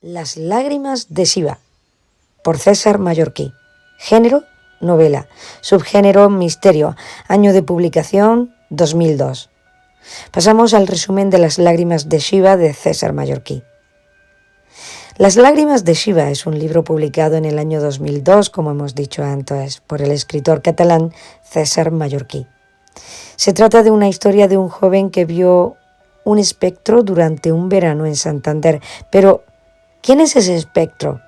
Las lágrimas de Siva, por César Mallorquí. Género, novela. Subgénero, misterio. Año de publicación, 2002. Pasamos al resumen de Las lágrimas de Siva de César Mallorquí. Las lágrimas de Siva es un libro publicado en el año 2002, como hemos dicho antes, por el escritor catalán César Mallorquí. Se trata de una historia de un joven que vio un espectro durante un verano en Santander, pero ¿quién es ese espectro?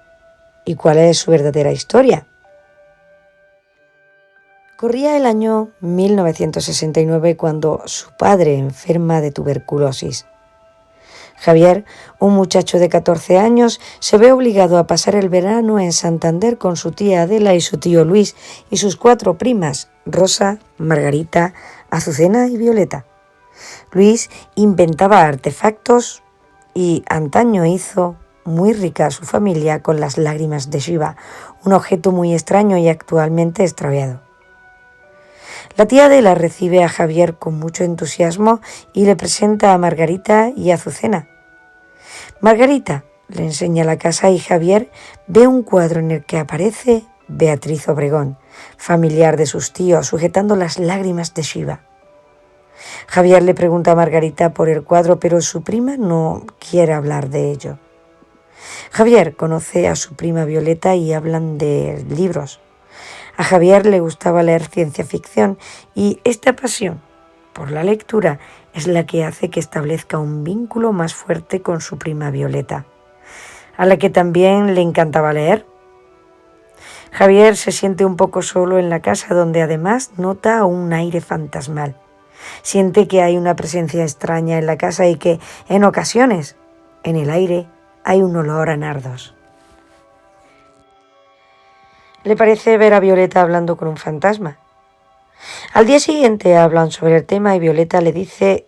¿Y cuál es su verdadera historia? Corría el año 1969 cuando su padre enferma de tuberculosis. Javier, un muchacho de 14 años, se ve obligado a pasar el verano en Santander con su tía Adela y su tío Luis y sus 4 primas, Rosa, Margarita, Azucena y Violeta. Luis inventaba artefactos y antaño hizo muy rica a su familia con las lágrimas de Siva, un objeto muy extraño y actualmente extraviado. La tía Adela recibe a Javier con mucho entusiasmo y le presenta a Margarita y a Azucena. Margarita le enseña la casa y Javier ve un cuadro en el que aparece Beatriz Obregón, familiar de sus tíos, sujetando las lágrimas de Siva. Javier le pregunta a Margarita por el cuadro, pero su prima no quiere hablar de ello. Javier conoce a su prima Violeta y hablan de libros. A Javier le gustaba leer ciencia ficción y esta pasión por la lectura es la que hace que establezca un vínculo más fuerte con su prima Violeta, a la que también le encantaba leer. Javier se siente un poco solo en la casa, donde además nota un aire fantasmal. Siente que hay una presencia extraña en la casa y que, en ocasiones, en el aire hay un olor a nardos. Le parece ver a Violeta hablando con un fantasma. Al día siguiente hablan sobre el tema y Violeta le dice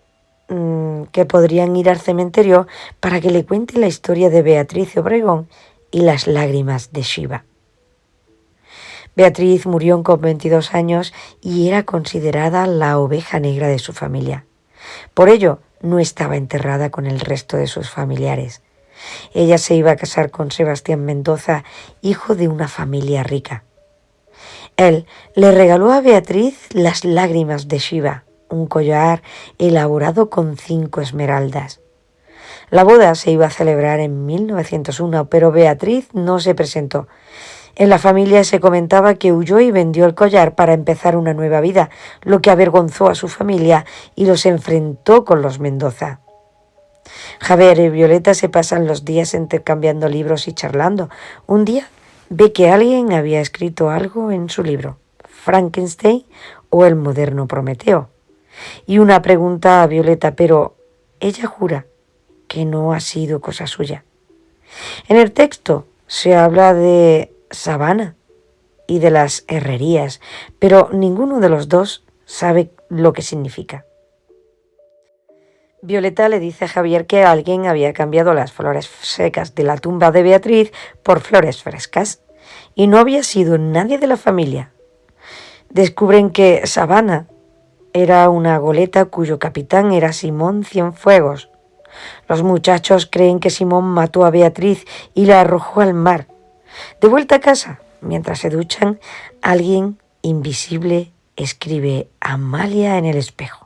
que podrían ir al cementerio para que le cuente la historia de Beatriz Obregón y las lágrimas de Siva. Beatriz murió con 22 años y era considerada la oveja negra de su familia. Por ello, no estaba enterrada con el resto de sus familiares. Ella se iba a casar con Sebastián Mendoza, hijo de una familia rica. Él le regaló a Beatriz las lágrimas de Siva, un collar elaborado con 5 esmeraldas. La boda se iba a celebrar en 1901, pero Beatriz no se presentó. En la familia se comentaba que huyó y vendió el collar para empezar una nueva vida, lo que avergonzó a su familia y los enfrentó con los Mendoza. Javier y Violeta se pasan los días intercambiando libros y charlando. Un día ve que alguien había escrito algo en su libro, Frankenstein o el moderno Prometeo. Y una pregunta a Violeta, pero ella jura que no ha sido cosa suya. En el texto se habla de Sabana y de las herrerías, pero ninguno de los dos sabe lo que significa. Violeta le dice a Javier que alguien había cambiado las flores secas de la tumba de Beatriz por flores frescas y no había sido nadie de la familia. Descubren que Sabana era una goleta cuyo capitán era Simón Cienfuegos. Los muchachos creen que Simón mató a Beatriz y la arrojó al mar. De vuelta a casa, mientras se duchan, alguien invisible escribe Amalia en el espejo.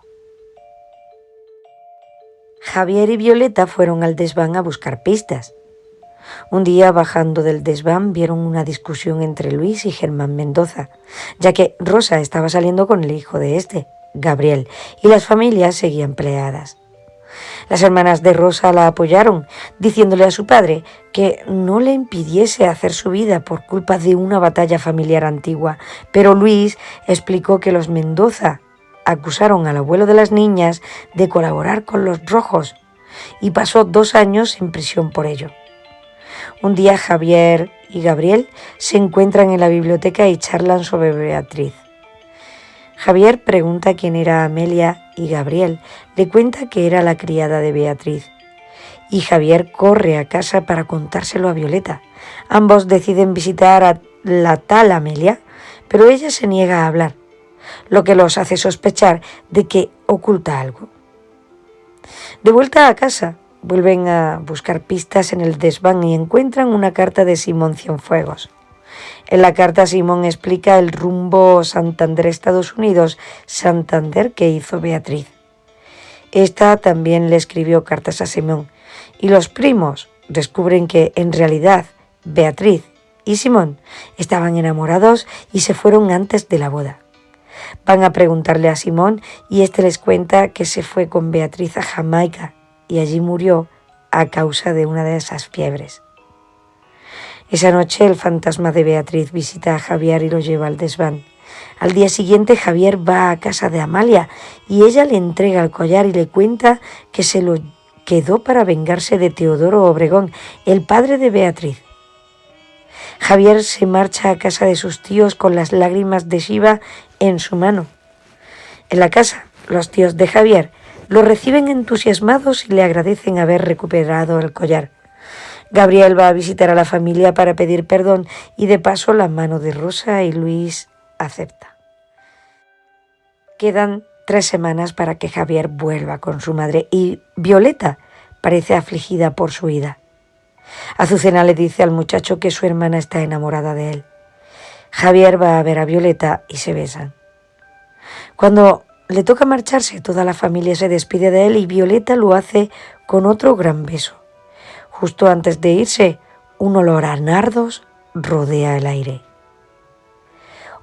Javier y Violeta fueron al desván a buscar pistas. Un día, bajando del desván, vieron una discusión entre Luis y Germán Mendoza, ya que Rosa estaba saliendo con el hijo de este, Gabriel, y las familias seguían peleadas. Las hermanas de Rosa la apoyaron, diciéndole a su padre que no le impidiese hacer su vida por culpa de una batalla familiar antigua, pero Luis explicó que los Mendoza acusaron al abuelo de las niñas de colaborar con los rojos y pasó 2 años en prisión por ello. Un día Javier y Gabriel se encuentran en la biblioteca y charlan sobre Beatriz. Javier pregunta quién era Amelia y Gabriel le cuenta que era la criada de Beatriz. Y Javier corre a casa para contárselo a Violeta. Ambos deciden visitar a la tal Amelia, pero ella se niega a hablar, lo que los hace sospechar de que oculta algo. De vuelta a casa, vuelven a buscar pistas en el desván y encuentran una carta de Simón Cienfuegos. En la carta Simón explica el rumbo Santander-Estados Unidos, Santander que hizo Beatriz. Esta también le escribió cartas a Simón y los primos descubren que en realidad Beatriz y Simón estaban enamorados y se fueron antes de la boda. Van a preguntarle a Simón y éste les cuenta que se fue con Beatriz a Jamaica y allí murió a causa de una de esas fiebres. Esa noche el fantasma de Beatriz visita a Javier y lo lleva al desván. Al día siguiente Javier va a casa de Amalia y ella le entrega el collar y le cuenta que se lo quedó para vengarse de Teodoro Obregón, el padre de Beatriz. Javier se marcha a casa de sus tíos con las lágrimas de Shiva en su mano. En la casa, los tíos de Javier lo reciben entusiasmados y le agradecen haber recuperado el collar. Gabriel va a visitar a la familia para pedir perdón y de paso la mano de Rosa y Luis acepta. Quedan 3 semanas para que Javier vuelva con su madre y Violeta parece afligida por su ida. Azucena le dice al muchacho que su hermana está enamorada de él. Javier va a ver a Violeta y se besan. Cuando le toca marcharse, toda la familia se despide de él y Violeta lo hace con otro gran beso. Justo antes de irse, un olor a nardos rodea el aire.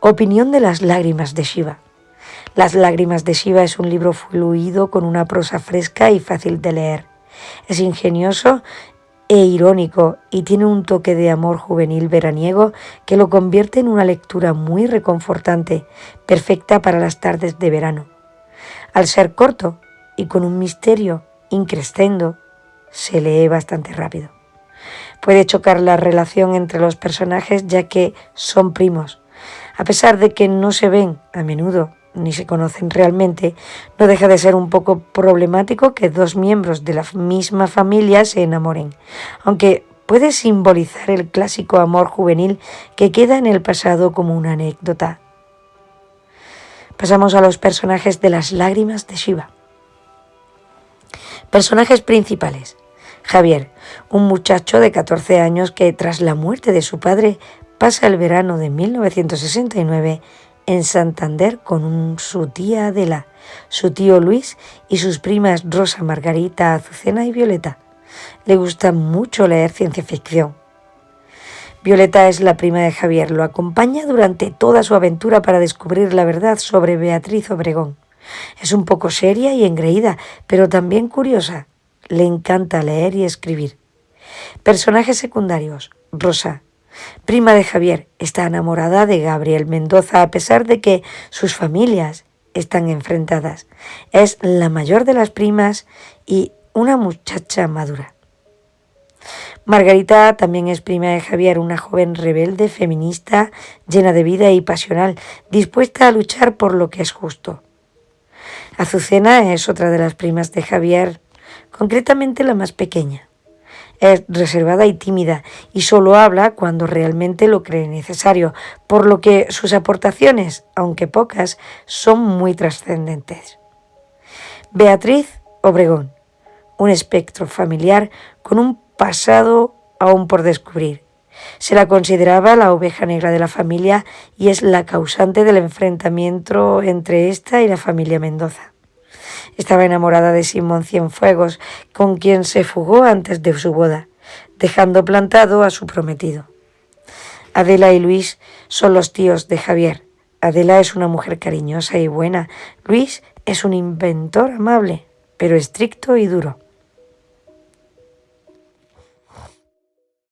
Opinión de las lágrimas de Shiva. Las lágrimas de Shiva es un libro fluido con una prosa fresca y fácil de leer. Es ingenioso e irónico y tiene un toque de amor juvenil veraniego que lo convierte en una lectura muy reconfortante, perfecta para las tardes de verano. Al ser corto y con un misterio increscendo, se lee bastante rápido. Puede chocar la relación entre los personajes ya que son primos. A pesar de que no se ven a menudo ni se conocen realmente, no deja de ser un poco problemático que 2 miembros de la misma familia se enamoren, aunque puede simbolizar el clásico amor juvenil que queda en el pasado como una anécdota. Pasamos a los personajes de las lágrimas de Shiva. Personajes principales. Javier, un muchacho de 14 años que tras la muerte de su padre pasa el verano de 1969 en Santander con su tía Adela, su tío Luis y sus primas Rosa, Margarita, Azucena y Violeta. Le gusta mucho leer ciencia ficción. Violeta es la prima de Javier, lo acompaña durante toda su aventura para descubrir la verdad sobre Beatriz Obregón. Es un poco seria y engreída, pero también curiosa. Le encanta leer y escribir. Personajes secundarios. Rosa, prima de Javier, está enamorada de Gabriel Mendoza a pesar de que sus familias están enfrentadas. Es la mayor de las primas y una muchacha madura. Margarita también es prima de Javier, una joven rebelde, feminista, llena de vida y pasional, dispuesta a luchar por lo que es justo. Azucena es otra de las primas de Javier, concretamente la más pequeña. Es reservada y tímida y solo habla cuando realmente lo cree necesario, por lo que sus aportaciones, aunque pocas, son muy trascendentes. Beatriz Obregón, un espectro familiar con un pasado aún por descubrir. Se la consideraba la oveja negra de la familia y es la causante del enfrentamiento entre esta y la familia Mendoza. Estaba enamorada de Simón Cienfuegos, con quien se fugó antes de su boda, dejando plantado a su prometido. Adela y Luis son los tíos de Javier. Adela es una mujer cariñosa y buena. Luis es un inventor amable, pero estricto y duro.